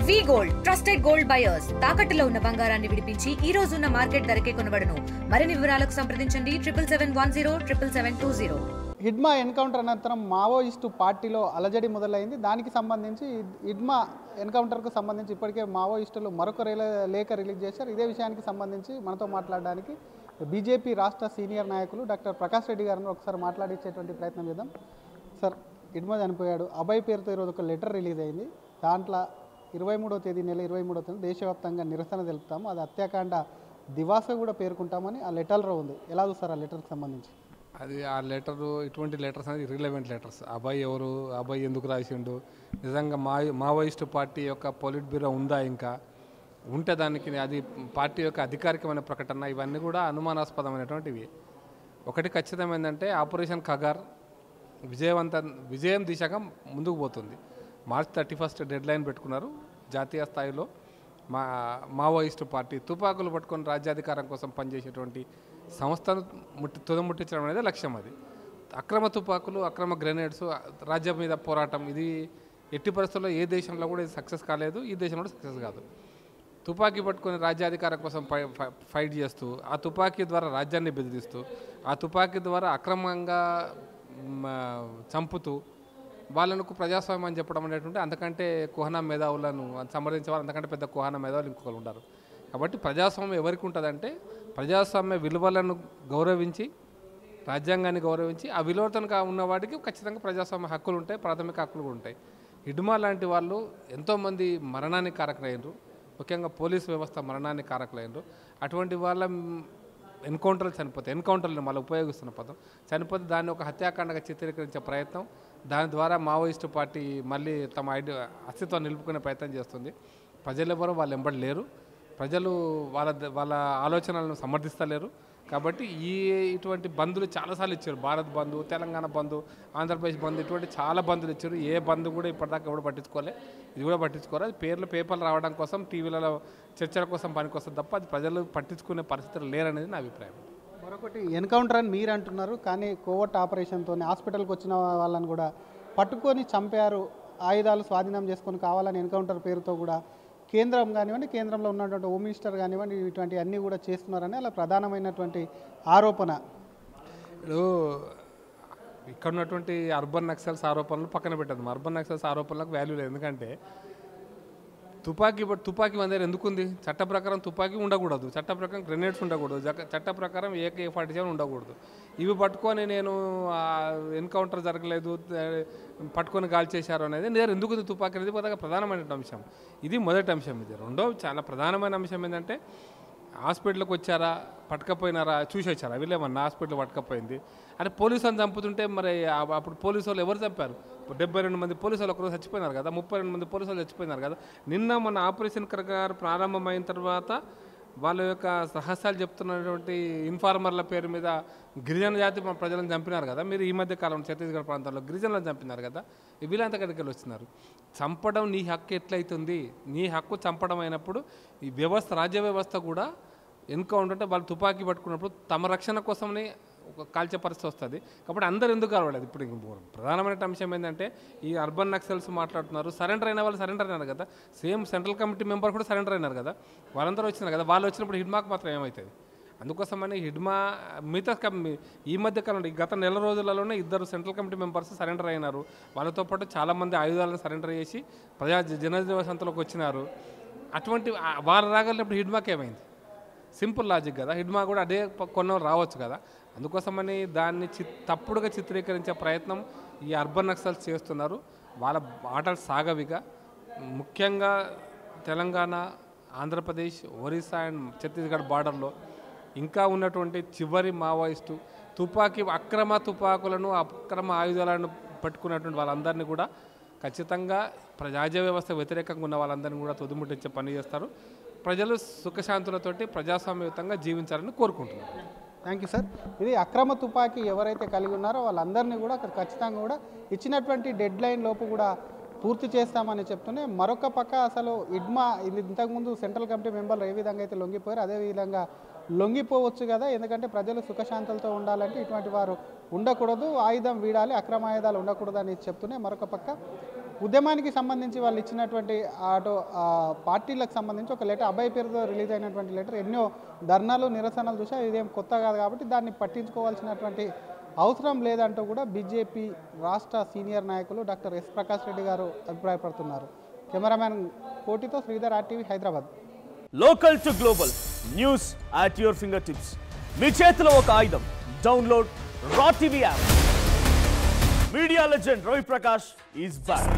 వి gold trusted gold buyers తాకట్టులో ఉన్న బంగారాన్ని విడిపించి ఈ రోజు ఉన్న మార్కెట్ ధరకే కొనబడును. మరిన్ని వివరాలకు సంప్రదించండి 77107720. హిడ్మా ఎన్కౌంటర్ అనంతరం మావోయిస్టు పార్టీలో అలజడి మొదలైంది. దానికి సంబంధించి హిడ్మా ఎన్కౌంటర్కు సంబంధించి ఇప్పటికే మావోయిస్టులు మరొక లేఖ రిలీజ్ చేశారు. ఇదే విషయానికి సంబంధించి మనతో మాట్లాడడానికి బీజేపీ రాష్ట్ర సీనియర్ నాయకులు డాక్టర్ ప్రకాష్ రెడ్డి గారిని ఒకసారి మాట్లాడించేటువంటి ప్రయత్నం చేద్దాం. సార్, హిడ్మా చనిపోయాడు, అభయ్ పేరుతో ఈరోజు ఒక లెటర్ రిలీజ్ అయింది. దాంట్లో 23వ తేదీ నెల 23వ తేదీ దేశవ్యాప్తంగా నిరసన తెలుపుతాము, అది హత్యాకాండ దివాస కూడా పేర్కొంటామని ఆ లెటర్లో ఉంది. ఎలా చూస్తారు ఆ లెటర్కి సంబంధించి? అది ఆ లెటరు ఇటువంటి లెటర్స్ అనేది రిలవెంట్ లెటర్స్. అబ్బాయి ఎవరు, అబ్బాయి ఎందుకు రాసిండు, నిజంగా మావోయిస్టు పార్టీ యొక్క పొలిట్ బ్యూరో ఉందా, ఇంకా ఉంటే దానికి అది పార్టీ యొక్క అధికారికమైన ప్రకటన, ఇవన్నీ కూడా అనుమానాస్పదమైనటువంటివి. ఒకటి ఖచ్చితమైందంటే ఆపరేషన్ ఖగార్ విజయం దిశగా ముందుకు పోతుంది. మార్చ్ 31 డెడ్ లైన్ పెట్టుకున్నారు జాతీయ స్థాయిలో. మావోయిస్టు పార్టీ తుపాకులు పట్టుకొని రాజ్యాధికారం కోసం పనిచేసేటువంటి సంస్థను తుదముట్టించడం అనేది లక్ష్యం. అది అక్రమ తుపాకులు, అక్రమ గ్రెనేడ్స్, రాజ్యం మీద పోరాటం, ఇది ఎట్టి పరిస్థితుల్లో ఏ దేశంలో కూడా ఇది సక్సెస్ కాలేదు, ఈ దేశంలో సక్సెస్ కాదు. తుపాకీ పట్టుకొని రాజ్యాధికారం కోసం ఫైట్ చేస్తూ, ఆ తుపాకీ ద్వారా రాజ్యాన్ని బెదిరిస్తూ, ఆ తుపాకీ ద్వారా అక్రమంగా చంపుతూ వాళ్ళను ప్రజాస్వామ్యం అని చెప్పడం అనేటువంటి అంతకంటే కుహనా మేధావులను సంప్రదించే వాళ్ళు అంతకంటే పెద్ద కుహనా మేధావులు ఇంకొకరు ఉంటారు. కాబట్టి ప్రజాస్వామ్యం ఎవరికి ఉంటుందంటే ప్రజాస్వామ్య విలువలను గౌరవించి, రాజ్యాంగాన్ని గౌరవించి, ఆ విలువలతో ఉన్నవాడికి ఖచ్చితంగా ప్రజాస్వామ్య హక్కులు ఉంటాయి, ప్రాథమిక హక్కులు కూడా ఉంటాయి. హిడ్మా లాంటి వాళ్ళు ఎంతోమంది మరణానికి కారకులైనరు, ముఖ్యంగా పోలీసు వ్యవస్థ మరణానికి కారకులైనరు. అటువంటి వాళ్ళ ఎన్కౌంటర్లను మళ్ళీ ఉపయోగిస్తున్న పదం చనిపోతే దాన్ని ఒక హత్యాకాండగా చిత్రీకరించే ప్రయత్నం, దాని ద్వారా మావోయిస్టు పార్టీ మళ్ళీ తమ అస్తిత్వం నిలుపుకునే ప్రయత్నం చేస్తుంది. ప్రజలెవరూ వాళ్ళు వెంబడి లేరు, ప్రజలు వాళ్ళ ఆలోచనలను సమర్థిస్తలేరు. కాబట్టి ఇటువంటి బంధులు చాలాసార్లు ఇచ్చారు. భారత్ బంధు, తెలంగాణ బంధు, ఆంధ్రప్రదేశ్ బంధు, ఇటువంటి చాలా బంధులు ఇచ్చారు. ఏ బంధు కూడా ఇప్పటిదాకా ఎవరు పట్టించుకోలే, ఇది కూడా పట్టించుకోరు. అది పేపర్లు రావడం కోసం, టీవీలలో చర్చల కోసం పనికొస్తుంది తప్ప అది ప్రజలు పట్టించుకునే పరిస్థితులు లేరనేది నా అభిప్రాయం. మరొకటి, ఎన్కౌంటర్ అని మీరు అంటున్నారు, కానీ కోవర్ట్ ఆపరేషన్తో హాస్పిటల్కి వచ్చిన వాళ్ళని కూడా పట్టుకొని చంపారు, ఆయుధాలు స్వాధీనం చేసుకొని కావాలని ఎన్కౌంటర్ పేరుతో కూడా కేంద్రం కానివ్వండి, కేంద్రంలో ఉన్నటువంటి హోమ్ మినిస్టర్ కానివ్వండి, ఇటువంటి అన్నీ కూడా చేస్తున్నారని అలా ప్రధానమైనటువంటి ఆరోపణ. ఇప్పుడు ఇక్కడ ఉన్నటువంటి అర్బన్ నక్సల్స్ ఆరోపణలు పక్కన పెట్టదు. అర్బన్ నక్సల్స్ ఆరోపణలకు వాల్యూ లేదు. ఎందుకంటే తుపాకీ మన దగ్గర ఎందుకుంది? చట్ట ప్రకారం తుపాకీ ఉండకూడదు, చట్ట ప్రకారం గ్రెనేడ్స్ ఉండకూడదు, చట్ట ప్రకారం AK-47 ఉండకూడదు. ఇవి పట్టుకొని నేను ఎన్కౌంటర్ జరగలేదు, పట్టుకొని గాల్ చేశారు అనేది నేను ఎందుకు తుపాకీ అనేది ప్రధానమైన అంశం. ఇది మొదటి అంశం. ఇది రెండో చాలా ప్రధానమైన అంశం ఏంటంటే హాస్పిటల్కి వచ్చారా, పట్టుకపోయినారా, చూసి వచ్చారా, వీళ్ళేమన్నా హాస్పిటల్ పట్టుకపోయింది అంటే పోలీసు అని చంపుతుంటే మరి అప్పుడు పోలీసు వాళ్ళు ఎవరు చంపారు? 72 మంది పోలీసు వాళ్ళు ఒకరోజు చచ్చిపోయినారు కదా, 32 మంది పోలీసు వాళ్ళు చచ్చిపోయినారు కదా. నిన్న మన ఆపరేషన్ ఖగార్ ప్రారంభమైన తర్వాత వాళ్ళ యొక్క రహస్యాలు చెప్తున్నటువంటి ఇన్ఫార్మర్ల పేరు మీద గిరిజన జాతి ప్రజలను చంపినారు కదా. మీరు ఈ మధ్య కాలంలో ఛత్తీస్గఢ్ ప్రాంతాల్లో గిరిజనులను చంపినారు కదా. వీళ్ళంతా కడికి వస్తున్నారు. చంపడం నీ హక్కు ఎట్లయితుంది? నీ హక్కు చంపడం అయినప్పుడు ఈ వ్యవస్థ, రాజ్య వ్యవస్థ కూడా ఎన్కౌంటర్ అంటే వాళ్ళు తుపాకీ పట్టుకున్నప్పుడు తమ రక్షణ కోసమే కాల్చే పరిస్థితి వస్తుంది. కాబట్టి అందరు ఎందుకు కావాలి? ఇప్పుడు ప్రధానమైన అంశం ఏంటంటే ఈ అర్బన్ నక్సల్స్ మాట్లాడుతున్నారు, సరెండర్ అయిన వాళ్ళు సరెండర్ అయినారు కదా. సేమ్ సెంట్రల్ కమిటీ మెంబర్ కూడా సరెండర్ అయినారు కదా, వాళ్ళందరూ వచ్చినారు కదా. వాళ్ళు వచ్చినప్పుడు హిడ్మాకు మాత్రం ఏమవుతుంది? అందుకోసమని హిడ్మా మిగతా ఈ మధ్య కాలంలో గత నెల రోజులలోనే 2 సెంట్రల్ కమిటీ మెంబర్స్ సరెండర్ అయినారు. వాళ్ళతో పాటు చాలామంది ఆయుధాలను సరెండర్ చేసి జనజీవ సంతలోకి వచ్చినారు. అటువంటి వారు రాగలిగినప్పుడు హిడ్మాకి ఏమైంది? సింపుల్ లాజిక్ కదా. హిడ్మా కూడా అదే కొన్న రావచ్చు కదా. అందుకోసమని దాన్ని తప్పుడుగా చిత్రీకరించే ప్రయత్నం ఈ అర్బన్ నక్సల్స్ చేస్తున్నారు. వాళ్ళ ఆటలు సాగవిగా. ముఖ్యంగా తెలంగాణ, ఆంధ్రప్రదేశ్, ఒరిస్సా అండ్ ఛత్తీస్గఢ్ బార్డర్లో ఇంకా ఉన్నటువంటి చివరి మావోయిస్టు అక్రమ తుపాకులను, అక్రమ ఆయుధాలను పట్టుకున్నటువంటి వాళ్ళందరినీ కూడా ఖచ్చితంగా రాజ్య వ్యవస్థ వ్యతిరేకంగా ఉన్న వాళ్ళందరినీ కూడా తుదిముట్టించే పని చేస్తారు. ప్రజలు సుఖశాంతులతోటి ప్రజాస్వామ్యయుతంగా జీవించాలని కోరుకుంటున్నారు. Thank you sir. ఇది అక్రమ తుపాకీ ఎవరైతే కలిగి ఉన్నారో వాళ్ళందరినీ కూడా ఖచ్చితంగా కూడా ఇచ్చినటువంటి డెడ్ లైన్ లోపు కూడా పూర్తి చేస్తామని చెప్తూనే, మరొక పక్క అసలు హిడ్మా ఇంతకుముందు సెంట్రల్ కమిటీ మెంబర్లు ఏ విధంగా అయితే లొంగిపోయారో అదేవిధంగా లొంగిపోవచ్చు కదా. ఎందుకంటే ప్రజలు సుఖశాంతులతో ఉండాలంటే ఇటువంటి వారు ఉండకూడదు, ఆయుధం వీడాలి, అక్రమ ఆయుధాలు ఉండకూడదు అని చెప్తూనే, మరొక పక్క ఉద్యమానికి సంబంధించి వాళ్ళు ఇచ్చినటువంటి అటు పార్టీలకు సంబంధించి ఒక లెటర్ అబ్బాయి పేరుతో రిలీజ్ అయినటువంటి లెటర్ ఎన్నో ధర్నాలు నిరసనలు చూసా ఇదేం కొత్త కాదు కాబట్టి దాన్ని పట్టించుకోవాల్సినటువంటి అవసరం లేదంటూ కూడా బీజేపీ రాష్ట్ర సీనియర్ నాయకులు డాక్టర్ ఎస్ ప్రకాష్ రెడ్డి గారు అభిప్రాయపడుతున్నారు. కెమెరామ్యాన్ కోటితో Sridhar, RTV, Hyderabad. Local to global news at your finger tips. మీ చేతిలో ఒక ఆయుధం. Download R TV app. Media legend Ravi Prakash is back.